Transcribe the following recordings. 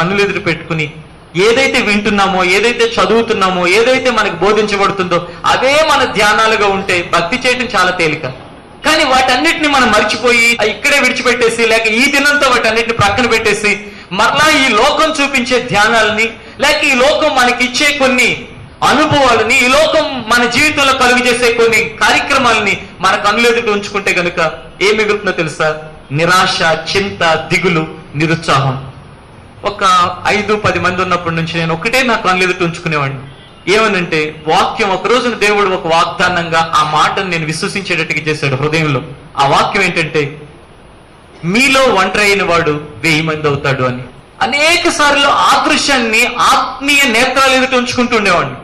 కన్నులు ఎదురు పెట్టుకుని ఏదైతే వింటున్నామో, ఏదైతే చదువుతున్నామో, ఏదైతే మనకు బోధించబడుతుందో అవే మన ధ్యానాలుగా ఉంటే భక్తి చేయడం చాలా తేలిక. కానీ వాటన్నిటిని మనం మర్చిపోయి ఇక్కడే విడిచిపెట్టేసి, లేక ఈ దినంతో వాటన్నిటిని ప్రక్కన పెట్టేసి మరలా ఈ లోకం చూపించే ధ్యానాలని, లేక ఈ లోకం మనకిచ్చే కొన్ని అనుభవాలని, ఈ లోకం మన జీవితంలో కలుగు చేసే కొన్ని కార్యక్రమాలని మన కన్నులెదుట ఉంచుకుంటే గనుక ఏం మిగులుతుందో తెలుసా? నిరాశ, చింత, దిగులు, నిరుత్సాహం. ఒక 5-10 మంది ఉన్నప్పటి నుంచి నేను ఒకటే నా కన్నులెదుట ఉంచుకునేవాడిని. ఏమనంటే వాక్యం. ఒక రోజున దేవుడు ఒక వాగ్దానంగా ఆ మాటను నేను విశ్వసించేటట్టుగా చేశాడు హృదయంలో. ఆ వాక్యం ఏంటంటే, మీలో ఒంటరి అయిన వాడు 1000 మంది అవుతాడు అని. అనేక సార్లు ఆ దృశ్యాన్ని ఆత్మీయ నేత్రాలు ఎదుట ఉంచుకుంటూ ఉండేవాడిని.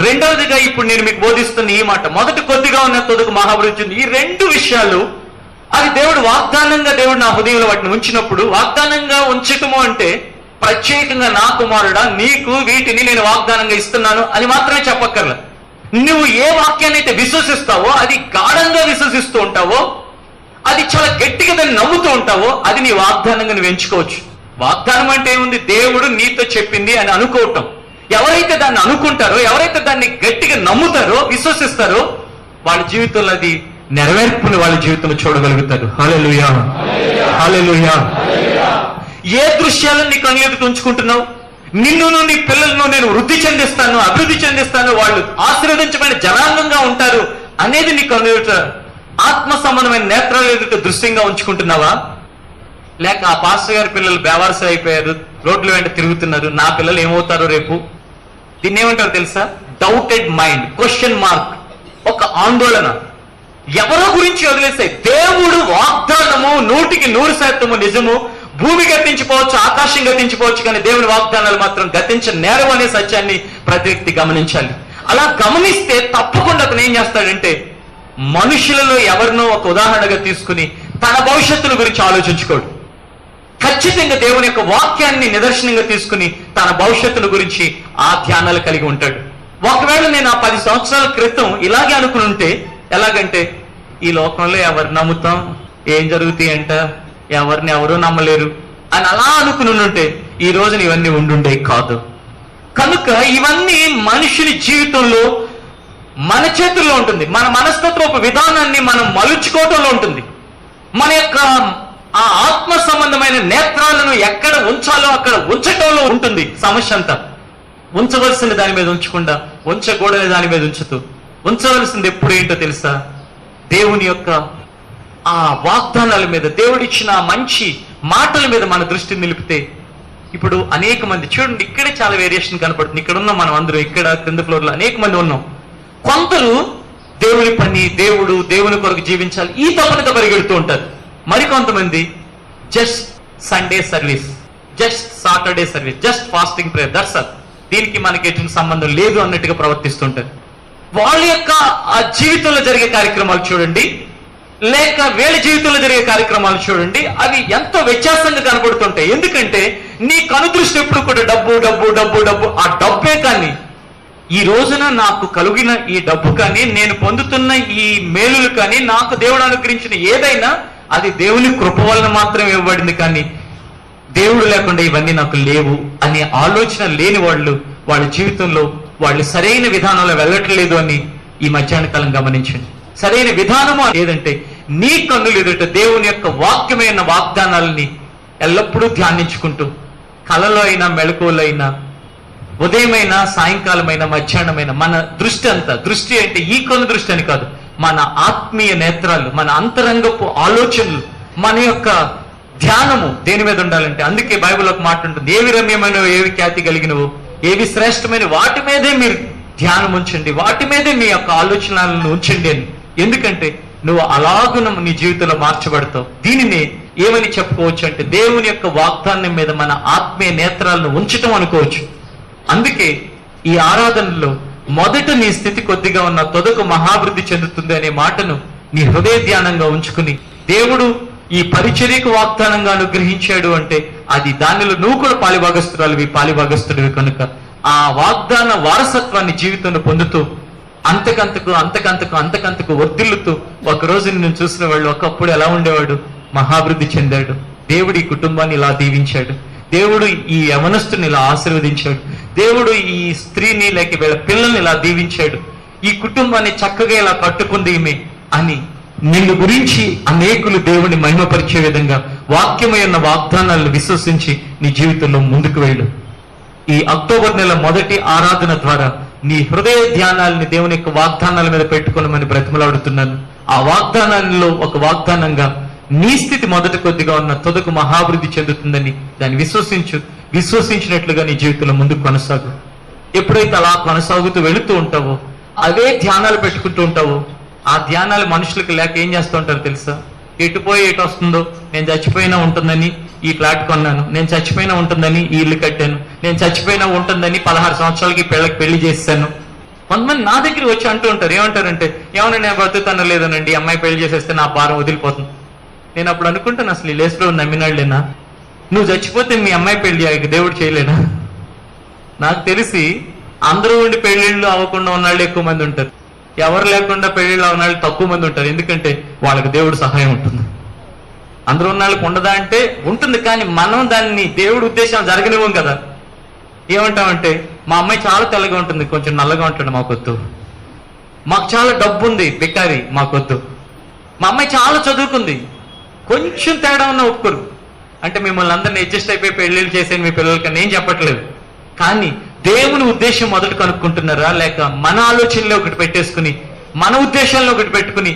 రెండవదిగా ఇప్పుడు నేను మీకు బోధిస్తున్న ఈ మాట, మొదటి కొద్దిగా ఉన్న తొదకు మహాభివృద్ధి. ఈ 2 విషయాలు అది దేవుడు వాగ్దానంగా దేవుడు నా హృదయంలో వాటిని ఉంచినప్పుడు, వాగ్దానంగా ఉంచటము అంటే ప్రత్యేకంగా నా కుమారుడా నీకు వీటిని నేను వాగ్దానంగా ఇస్తున్నాను అని మాత్రమే చెప్పక్కర్లా. నువ్వు ఏ వాక్యాన్ని అయితే విశ్వసిస్తావో, అది గాఢంగా విశ్వసిస్తూ ఉంటావో, అది చాలా గట్టిగా దాన్ని నమ్ముతూ ఉంటావో, అది నీ వాగ్దానంగా నువ్వు ఎంచుకోవచ్చు. వాగ్దానం అంటే ఏముంది? దేవుడు నీతో చెప్పింది అని అనుకోవటం. ఎవరైతే దాన్ని అనుకుంటారో, ఎవరైతే దాన్ని గట్టిగా నమ్ముతారో, విశ్వసిస్తారో, వాళ్ళ జీవితంలో అది నెరవేర్పుని వాళ్ళ జీవితంలో చూడగలుగుతారు. హల్లెలూయా, హల్లెలూయా. ఏ దృశ్యాలను నీ కన్నులెదుట ఉంచుకుంటున్నావు? నిన్ను, నీ పిల్లలను నేను వృద్ధి చెందిస్తాను, అభివృద్ధి చెందిస్తాను, వాళ్ళు ఆశీర్వదించబడిన జనాంగంగా ఉంటారు అనేది నీ కన్నులెదుట, ఆత్మ సంబంధమైన నేత్రాల ఎదుట దృశ్యంగా ఉంచుకుంటున్నావా? లేక ఆ పాస్టర్ గారి పిల్లలు బేవారస అయిపోయారు, రోడ్ల వెంట తిరుగుతున్నారు, నా పిల్లలు ఏమవుతారో రేపు? దీన్ని ఏమంటారు తెలుసా? డౌటెడ్ మైండ్, క్వశ్చన్ మార్క్, ఒక ఆందోళన. ఎవరో గురించి వదిలేస్తాయి. దేవుడు వాగ్దానము 100% నిజము. భూమి గతించిపోవచ్చు, ఆకాశం గతించిపోవచ్చు, కానీ దేవుని వాగ్దానాలు మాత్రం గతించనేరవు అనే సత్యాన్ని ప్రతి వ్యక్తి గమనించాలి. అలా గమనిస్తే తప్పకుండా అతను ఏం చేస్తాడంటే, మనుషులలో ఎవరినో ఒక ఉదాహరణగా తీసుకుని తన భవిష్యత్తుల గురించి ఆలోచించుకోడు. ఖచ్చితంగా దేవుని యొక్క వాక్యాన్ని నిదర్శనంగా తీసుకుని తన భవిష్యత్తుల గురించి ఆ ధ్యానాలు కలిగి ఉంటాడు. ఒకవేళ నేను ఆ 10 సంవత్సరాల క్రితం ఇలాగే అనుకుని ఉంటే, ఎలాగంటే ఈ లోకంలో ఎవరు నమ్ముతాం, ఏం జరుగుతాయి అంట, ఎవరిని ఎవరూ నమ్మలేరు అని అలా అనుకుని ఉంటే ఈ రోజున ఇవన్నీ ఉండుండే కాదు. కనుక ఇవన్నీ మనుషుని జీవితంలో మన చేతుల్లో ఉంటుంది. మన మనస్తత్వపు విధానాన్ని మనం మలుచుకోవటంలో ఉంటుంది. మన యొక్క ఆ ఆత్మ సంబంధమైన నేత్రాలను ఎక్కడ ఉంచాలో అక్కడ ఉంచటంలో ఉంటుంది సమస్య అంతా. ఉంచవలసిన దాని మీద ఉంచకుండా ఉంచకూడని దాని మీద ఉంచుతూ, ఉంచవలసింది ఎప్పుడు ఏంటో తెలుసా? దేవుని యొక్క ఆ వాగ్దానాల మీద, దేవుడిచ్చిన మంచి మాటల మీద మన దృష్టిని నిలిపితే, ఇప్పుడు అనేక మంది చూడండి, ఇక్కడే చాలా వేరియేషన్ కనపడుతుంది. ఇక్కడ ఉన్నాం మనం అందరూ, ఇక్కడ కింద ఫ్లోర్లో అనేక మంది ఉన్నాం. కొందరు దేవుని పని, దేవుని కొరకు జీవించాలి ఈ తపనతో పరిగెడుతూ ఉంటారు. మరికొంతమంది just Sunday service, just Saturday service, just fasting prayer, that's all, దీనికి మనకి ఎటువంటి సంబంధం లేదు అన్నట్టుగా ప్రవర్తిస్తుంటారు. వాళ్ళ యొక్క ఆ జీవితంలో జరిగే కార్యక్రమాలు చూడండి, లేక వీళ్ళ జీవితంలో జరిగే కార్యక్రమాలు చూడండి, అవి ఎంతో వ్యత్యాసంగా కనబడుతుంటాయి. ఎందుకంటే నీ కనుదృష్టి ఎప్పుడు కూడా డబ్బు డబ్బు డబ్బు డబ్బు, ఆ డబ్బే. కానీ ఈ రోజున నాకు కలిగిన ఈ డబ్బు కానీ, నేను పొందుతున్న ఈ మేలులు కానీ, నాకు దేవుడు అనుగ్రహించిన ఏదైనా అది దేవుని కృప వలన మాత్రం ఇవ్వబడింది, కానీ దేవుడు లేకుండా ఇవన్నీ నాకు లేవు అనే ఆలోచన లేని వాళ్ళ జీవితంలో వాళ్ళు సరైన విధానంలో వెళ్ళట్లేదు అని ఈ మధ్యాహ్న కాలం గమనించండి. సరైన విధానము ఏదంటే, నీ కన్నులు ఎదుట దేవుని యొక్క వాక్యమైన వాగ్దానాలని ఎల్లప్పుడూ ధ్యానించుకుంటూ, కలలో అయినా మెళకువలో అయినా, ఉదయమైనా సాయంకాలమైన మధ్యాహ్నమైన మన దృష్టి అంతా, దృష్టి అంటే ఈ కన్ను దృష్టి అని కాదు, మన ఆత్మీయ నేత్రాలు, మన అంతరంగపు ఆలోచనలు, మన యొక్క ధ్యానము దేని మీద ఉండాలంటే, అందుకే బైబిల్ ఒక మాట ఉంటుంది, ఏవి రమ్యమైనవో, ఏవి ఖ్యాతి కలిగినవో, ఏవి శ్రేష్టమైన వాటి మీదే మీరు ధ్యానం ఉంచండి, వాటి మీదే మీ యొక్క ఆలోచనలను ఉంచండి అని. ఎందుకంటే నువ్వు అలాగున నీ జీవితంలో మార్చబడతావు. దీనిని ఏమని చెప్పుకోవచ్చు అంటే, దేవుని యొక్క వాగ్దానం మీద మన ఆత్మీయ నేత్రాలను ఉంచటం అనుకోవచ్చు. అందుకే ఈ ఆరాధనలో మొదట నీ స్థితి కొద్దిగా ఉన్న తొదకు మహాభివృద్ధి చెందుతుంది అనే మాటను నీ హృదయ ధ్యానంగా ఉంచుకుని, దేవుడు ఈ పరిచర్యకు వాగ్దానంగా అనుగ్రహించాడు అంటే అది దానిలో నువ్వు కూడా పాలిభాగస్తుడివి కనుక ఆ వాగ్దాన వారసత్వాన్ని జీవితంలో పొందుతూ అంతకంతకు వర్ధిల్లుతూ, ఒకరోజు నేను చూసిన వాళ్ళు ఒకప్పుడు ఎలా ఉండేవాడు, మహాభివృద్ధి చెందాడు, దేవుడి కుటుంబాన్ని ఇలా దీవించాడు, దేవుడు ఈ యవనస్తుని ఇలా ఆశీర్వదించాడు, దేవుడు ఈ స్త్రీని లేక వీళ్ళ పిల్లల్ని ఇలా దీవించాడు, ఈ కుటుంబాన్ని చక్కగా ఇలా కట్టుకుంది ఈమె అని నిన్ను గురించి అనేకులు దేవుని మహిమపరిచే విధంగా వాక్యమై ఉన్న వాగ్దానాలను విశ్వసించి నీ జీవితంలో ముందుకు వెళ్ళు. ఈ అక్టోబర్ నెల మొదటి ఆరాధన ద్వారా నీ హృదయ ధ్యానాలని దేవుని యొక్క వాగ్దానాల మీద పెట్టుకోనమని బ్రతిమలాడుతున్నాను. ఆ వాగ్దానాలలో ఒక వాగ్దానంగా నీ స్థితి మొదట కొద్దిగా ఉన్న తుదకు మహాభివృద్ధి చెందుతుందని దాన్ని విశ్వసించినట్లుగా నీ జీవితంలో ముందుకు కొనసాగు. ఎప్పుడైతే అలా కొనసాగుతూ వెళుతూ ఉంటావో, అవే ధ్యానాలు పెట్టుకుంటూ ఉంటావో, ఆ ధ్యానాలు మనుషులకు లేక ఏం చేస్తూ ఉంటారు తెలుసా? ఎటుపోయి ఎటు వస్తుందో, నేను చచ్చిపోయినా ఉంటుందని ఈ ఫ్లాట్ కొన్నాను, నేను చచ్చిపోయినా ఉంటుందని ఈ ఇల్లు కట్టాను, నేను చచ్చిపోయినా ఉంటుందని 16 సంవత్సరాలకి పిల్లకి పెళ్లి చేశాను. కొంతమంది నా దగ్గర వచ్చి అంటూ ఉంటారు, ఏమంటారంటే, ఏమన్నా నేను బ్రతుకుతానో లేదోనండి, అమ్మాయి పెళ్లి చేసేస్తే నా భారం వదిలిపోతుంది. నేను అప్పుడు అనుకుంటాను, అసలు ఈ లేసులో నమ్మినాళ్ళేనా? నువ్వు చచ్చిపోతే మీ అమ్మాయి పెళ్లి దేవుడు చేయలేనా? నాకు తెలిసి అందరూ ఉండి పెళ్లిళ్ళు అవ్వకుండా ఉన్నాళ్ళు ఎక్కువ మంది ఉంటారు, ఎవరు లేకుండా పెళ్లిళ్ళు ఉన్నాళ్ళు తక్కువ మంది ఉంటారు. ఎందుకంటే వాళ్ళకి దేవుడు సహాయం ఉంటుంది. అందరూ ఉన్నాళ్ళకి ఉండదా అంటే ఉంటుంది, కానీ మనం దాన్ని దేవుడి ఉద్దేశం జరగనివ్వం కదా. ఏమంటామంటే, మా అమ్మాయి చాలా తెల్లగా ఉంటుంది, కొంచెం నల్లగా ఉంటాడు, మాకొద్దు. మాకు చాలా డబ్బు ఉంది, బికారి, మాకొద్దు. మా అమ్మాయి చాలా చదువుకుంది, కొంచెం తేడా ఉన్న ఒప్పుకోరు. అంటే మిమ్మల్ని అందరినీ అడ్జస్ట్ అయిపోయి పెళ్లిళ్ళు చేసేది మీ పిల్లలకి నేను చెప్పట్లేదు, కానీ దేవుని ఉద్దేశం మొదట కనుక్కుంటున్నారా, లేక మన ఆలోచనలో ఒకటి పెట్టేసుకుని, మన ఉద్దేశాలను ఒకటి పెట్టుకుని,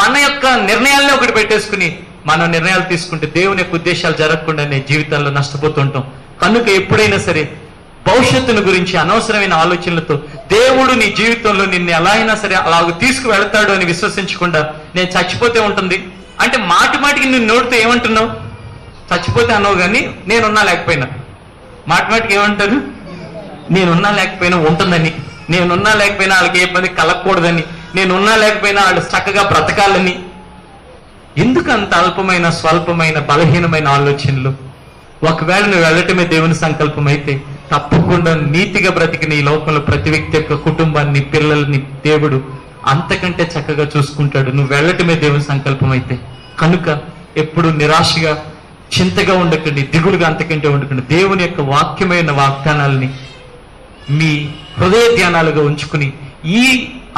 మన యొక్క నిర్ణయాలను ఒకటి పెట్టేసుకుని మనం నిర్ణయాలు తీసుకుంటే దేవుని యొక్క ఉద్దేశాలు జరగకుండానే జీవితాల్లో నష్టపోతుంటాం. కనుక ఎప్పుడైనా సరే భవిష్యత్తును గురించి అనవసరమైన ఆలోచనలతో దేవుడు నీ జీవితంలో నిన్ను ఎలా అయినా సరే అలాగ తీసుకువెళతాడు అని విశ్వసించకుండా, నేను చచ్చిపోతే ఉంటుంది అంటే మాటి మాటికి నువ్వు నోటితో ఏమంటున్నావు? చచ్చిపోతే అన్నావు, కానీ నేనున్నా లేకపోయినా. మాటి మాటికి ఏమంటారు? నేనున్నా లేకపోయినా ఉంటుందని, నేనున్నా లేకపోయినా వాళ్ళకి ఏ ఇబ్బంది కలగకూడదని, నేనున్నా లేకపోయినా వాళ్ళు చక్కగా బ్రతకాలని. ఎందుకు అంత అల్పమైన, స్వల్పమైన, బలహీనమైన ఆలోచనలు? ఒకవేళ నువ్వు వెళ్ళటమే దేవుని సంకల్పం అయితే తప్పకుండా నీతిగా బ్రతికిన ఈ లోకంలో ప్రతి వ్యక్తి యొక్క కుటుంబాన్ని, పిల్లల్ని దేవుడు అంతకంటే చక్కగా చూసుకుంటాడు. నువ్వు వెళ్ళటమే దేవుని సంకల్పం అయితే. కనుక ఎప్పుడు నిరాశగా, చింతగా ఉండకండి, దిగులుగా అంతకంటే ఉండకండి. దేవుని యొక్క వాక్యమైన వాగ్దానాలని మీ హృదయ ధ్యానాలుగా ఉంచుకుని ఈ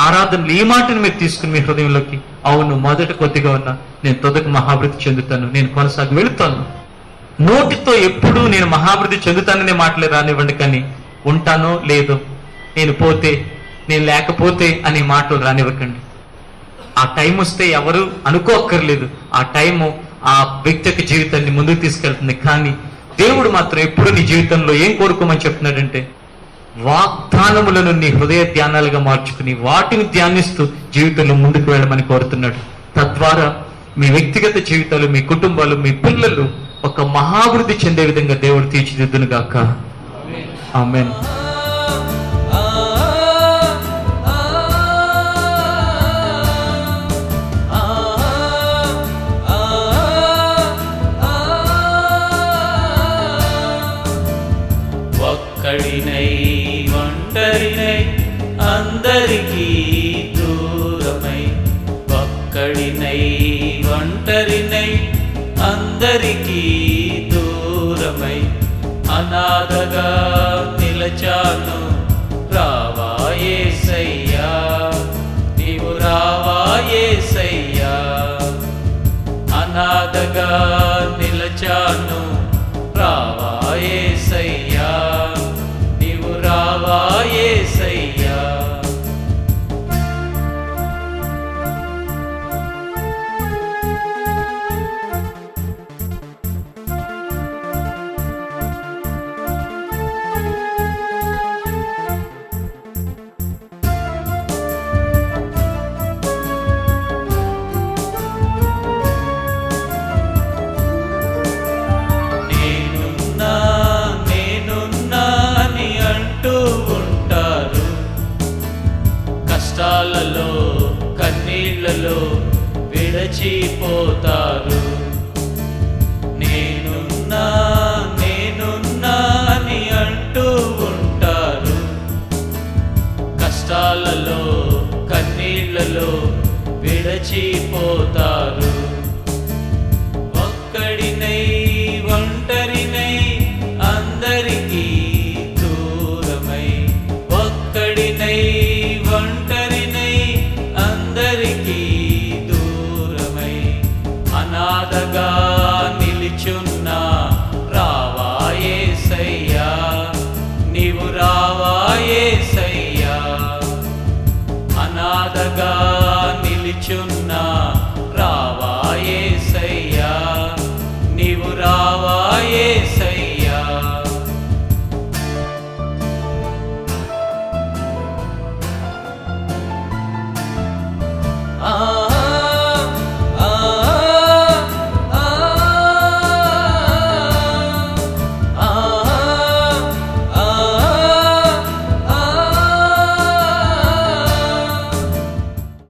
ఆరాధనలు, ఈ మాటను మీరు తీసుకుని మీ హృదయంలోకి, అవును మొదట కొద్దిగా ఉన్నా నేను తొదకు మహాభివృద్ధి చెందుతాను, నేను కొనసాగి వెళుతాను. నోటితో ఎప్పుడూ నేను మహాభివృద్ధి చెందుతాననే మాటలే రానివ్వండి, కానీ ఉంటానో లేదో, నేను పోతే, నేను లేకపోతే అనే మాటలు రానివ్వకండి. ఆ టైం వస్తే ఎవరు అనుకోక్కర్లేదు, ఆ టైము ఆ వ్యక్తి యొక్క జీవితాన్ని ముందుకు తీసుకెళ్తుంది. కానీ దేవుడు మాత్రం ఎప్పుడు నీ జీవితంలో ఏం కోరుకోమని చెప్తున్నాడంటే, వాగ్దానములను నీ హృదయ ధ్యానాలుగా మార్చుకుని వాటిని ధ్యానిస్తూ జీవితంలో ముందుకు వెళ్ళమని కోరుతున్నాడు. తద్వారా మీ వ్యక్తిగత జీవితాలు, మీ కుటుంబాలు, మీ పిల్లలు ఒక మహాభివృద్ధి చెందే విధంగా దేవుడు తీర్చిదిద్దును గాక. ఆమేన్. ఒక్కడినై ఒంటరినై అందరికీ దూరమై, ఒక్కడినై ఒంటరినై అందరికీ దూరమై, అనాథగా నిలచాను, రావా యేసయ్యా, నీవు రావా యేసయ్యా. అనాథగా నిలచాను, రావా యేసయ్యా, నీవు రావా యేసయ్యా. కష్టాలలో, కన్నీళ్లలో విడచిపోతారు.